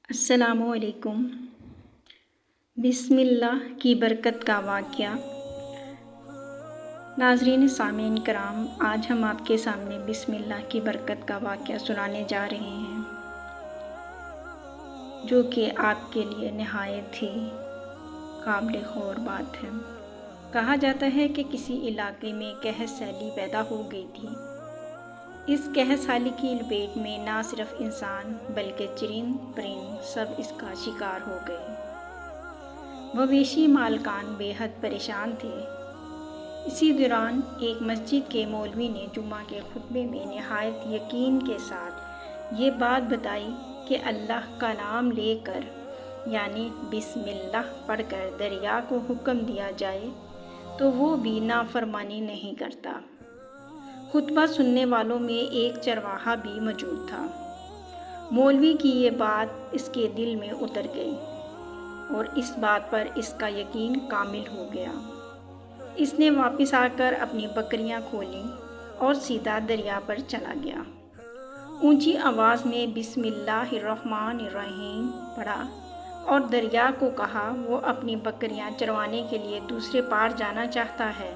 السلام علیکم۔ بسم اللہ کی برکت کا واقعہ۔ ناظرین سامعین کرام، آج ہم آپ کے سامنے بسم اللہ کی برکت کا واقعہ سنانے جا رہے ہیں، جو کہ آپ کے لیے نہایت ہی قابل غور بات ہے۔ کہا جاتا ہے کہ کسی علاقے میں قحط سیلی پیدا ہو گئی تھی۔ اس قحط سیلی کی لپیٹ میں نہ صرف انسان بلکہ چرند پرند سب اس کا شکار ہو گئے۔ مویشی مالکان بے حد پریشان تھے۔ اسی دوران ایک مسجد کے مولوی نے جمعہ کے خطبے میں نہایت یقین کے ساتھ یہ بات بتائی کہ اللہ کا نام لے کر یعنی بسم اللہ پڑھ کر دریا کو حکم دیا جائے تو وہ بھی نافرمانی نہیں کرتا۔ خطبہ سننے والوں میں ایک چرواہا بھی موجود تھا۔ مولوی کی یہ بات اس کے دل میں اتر گئی اور اس بات پر اس کا یقین کامل ہو گیا۔ اس نے واپس آ کر اپنی بکریاں کھولیں اور سیدھا دریا پر چلا گیا۔ اونچی آواز میں بسم اللہ الرحمن الرحیم پڑھا اور دریا کو کہا وہ اپنی بکریاں چروانے کے لیے دوسرے پار جانا چاہتا ہے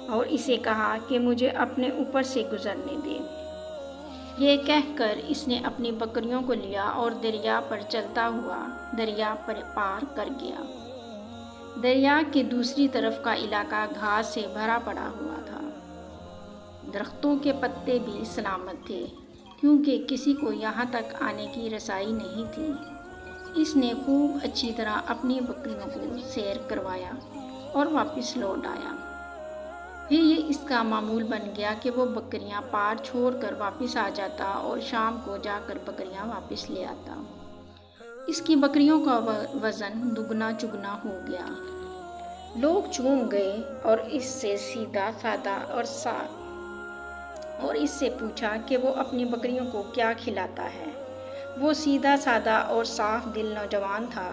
اور اسے کہا کہ مجھے اپنے اوپر سے گزرنے دے۔ یہ کہہ کر اس نے اپنی بکریوں کو لیا اور دریا پر چلتا ہوا دریا پر پار کر گیا۔ دریا کے دوسری طرف کا علاقہ گھاس سے بھرا پڑا ہوا تھا۔ درختوں کے پتے بھی سلامت تھے کیونکہ کسی کو یہاں تک آنے کی رسائی نہیں تھی۔ اس نے خوب اچھی طرح اپنی بکریوں کو سیر کروایا اور واپس لوٹ آیا۔ پھر یہ اس کا معمول بن گیا کہ وہ بکریاں پار چھوڑ کر واپس آ جاتا اور شام کو جا کر بکریاں واپس لے آتا۔ اس کی بکریوں کا وزن دگنا چگنا ہو گیا۔ لوگ چوم گئے اور اس سے سیدھا سادہ اور اس سے پوچھا کہ وہ اپنی بکریوں کو کیا کھلاتا ہے۔ وہ سیدھا سادہ اور صاف دل نوجوان تھا۔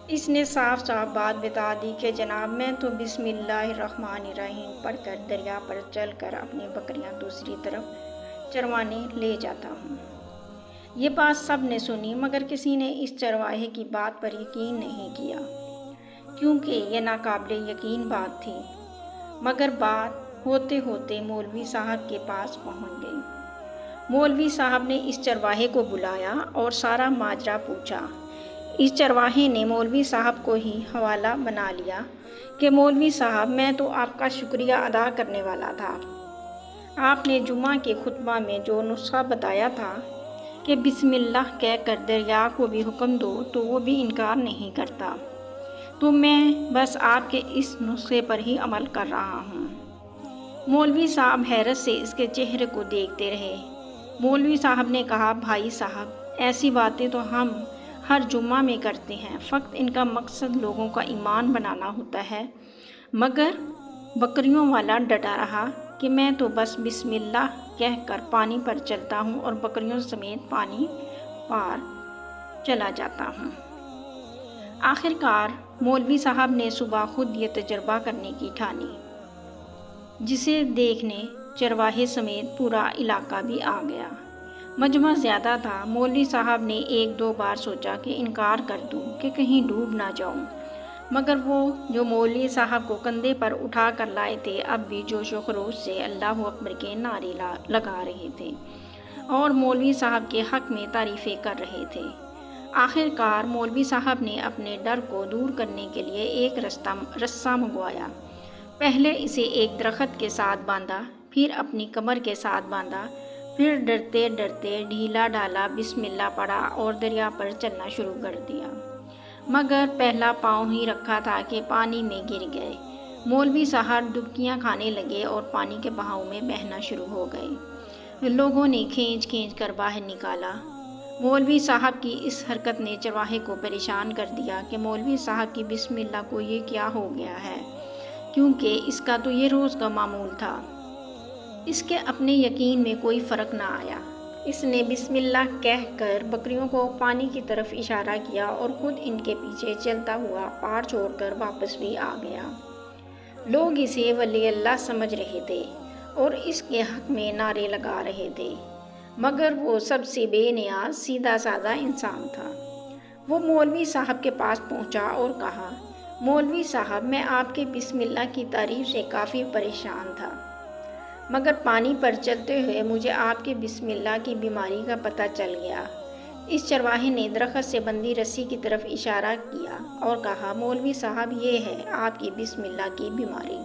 اس نے صاف صاف بات بتا دی کہ جناب میں تو بسم اللہ الرحمن الرحیم پڑھ کر دریا پر چل کر اپنی بکریاں دوسری طرف چروانے لے جاتا ہوں۔ یہ بات سب نے سنی مگر کسی نے اس چرواہے کی بات پر یقین نہیں کیا کیونکہ یہ ناقابل یقین بات تھی۔ مگر بات ہوتے ہوتے مولوی صاحب کے پاس پہنچ گئی۔ مولوی صاحب نے اس چرواہے کو بلایا اور سارا ماجرا پوچھا۔ اس چرواہے نے مولوی صاحب کو ہی حوالہ بنا لیا کہ مولوی صاحب میں تو آپ کا شکریہ ادا کرنے والا تھا۔ آپ نے جمعہ کے خطبہ میں جو نسخہ بتایا تھا کہ بسم اللہ کہہ کر دریا کو بھی حکم دو تو وہ بھی انکار نہیں کرتا، تو میں بس آپ کے اس نسخے پر ہی عمل کر رہا ہوں۔ مولوی صاحب حیرت سے اس کے چہرے کو دیکھتے رہے۔ مولوی صاحب نے کہا بھائی صاحب ایسی باتیں تو ہم ہر جمعہ میں کرتے ہیں، فقط ان کا مقصد لوگوں کا ایمان بنانا ہوتا ہے۔ مگر بکریوں والا ڈٹا رہا کہ میں تو بس بسم اللہ کہہ کر پانی پر چلتا ہوں اور بکریوں سمیت پانی پار چلا جاتا ہوں۔ آخر کار مولوی صاحب نے صبح خود یہ تجربہ کرنے کی ٹھانی، جسے دیکھنے چرواہے سمیت پورا علاقہ بھی آ گیا۔ مجمع زیادہ تھا۔ مولوی صاحب نے ایک دو بار سوچا کہ انکار کر دوں کہ کہیں ڈوب نہ جاؤں، مگر وہ جو مولوی صاحب کو کندھے پر اٹھا کر لائے تھے اب بھی جوش و خروش سے اللہ اکبر کے نعرے لگا رہے تھے اور مولوی صاحب کے حق میں تعریفیں کر رہے تھے۔ آخر کار مولوی صاحب نے اپنے ڈر کو دور کرنے کے لیے ایک رسہ منگوایا۔ پہلے اسے ایک درخت کے ساتھ باندھا، پھر اپنی کمر کے ساتھ باندھا، پھر ڈرتے ڈرتے ڈھیلا ڈالا بسم اللہ پڑھا اور دریا پر چلنا شروع کر دیا۔ مگر پہلا پاؤں ہی رکھا تھا کہ پانی میں گر گئے۔ مولوی صاحب ڈبکیاں کھانے لگے اور پانی کے بہاؤ میں بہنا شروع ہو گئے۔ لوگوں نے کھینچ کھینچ کر باہر نکالا۔ مولوی صاحب کی اس حرکت نے چرواہے کو پریشان کر دیا کہ مولوی صاحب کی بسم اللہ کو یہ کیا ہو گیا ہے، کیونکہ اس کا تو یہ روز کا معمول تھا۔ اس کے اپنے یقین میں کوئی فرق نہ آیا۔ اس نے بسم اللہ کہہ کر بکریوں کو پانی کی طرف اشارہ کیا اور خود ان کے پیچھے چلتا ہوا پار چھوڑ کر واپس بھی آ گیا۔ لوگ اسے ولی اللہ سمجھ رہے تھے اور اس کے حق میں نعرے لگا رہے تھے، مگر وہ سب سے بے نیاز سیدھا سادہ انسان تھا۔ وہ مولوی صاحب کے پاس پہنچا اور کہا، مولوی صاحب، میں آپ کے بسم اللہ کی تعریف سے کافی پریشان تھا، مگر پانی پر چلتے ہوئے مجھے آپ کے بسم اللہ کی بیماری کا پتہ چل گیا۔ اس چرواہے نے درخت سے بندھی رسی کی طرف اشارہ کیا اور کہا، مولوی صاحب، یہ ہے آپ کی بسم اللہ کی بیماری۔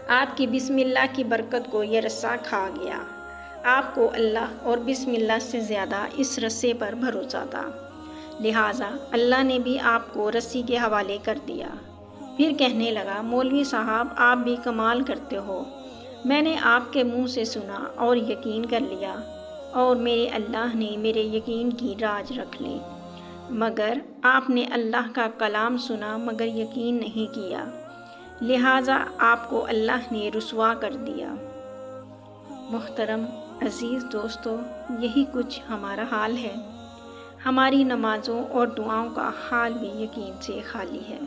آپ کی بسم اللہ کی برکت کو یہ رسہ کھا گیا۔ آپ کو اللہ اور بسم اللہ سے زیادہ اس رسے پر بھروسہ تھا، لہٰذا اللہ نے بھی آپ کو رسی کے حوالے کر دیا۔ پھر کہنے لگا، مولوی صاحب، آپ بھی کمال کرتے ہو۔ میں نے آپ کے منہ سے سنا اور یقین کر لیا، اور میرے اللہ نے میرے یقین کی راز رکھ لی، مگر آپ نے اللہ کا کلام سنا مگر یقین نہیں کیا، لہٰذا آپ کو اللہ نے رسوا کر دیا۔ محترم عزیز دوستو، یہی کچھ ہمارا حال ہے۔ ہماری نمازوں اور دعاؤں کا حال بھی یقین سے خالی ہے۔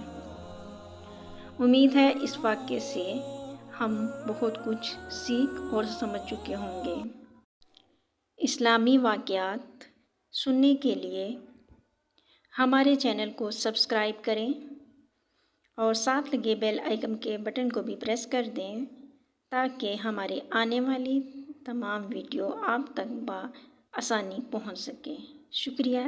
امید ہے اس واقعے سے ہم بہت کچھ سیکھ اور سمجھ چکے ہوں گے۔ اسلامی واقعات سننے کے لیے ہمارے چینل کو سبسکرائب کریں اور ساتھ لگے بیل آئیکن کے بٹن کو بھی پریس کر دیں تاکہ ہمارے آنے والی تمام ویڈیو آپ تک بآسانی پہنچ سکیں۔ شکریہ۔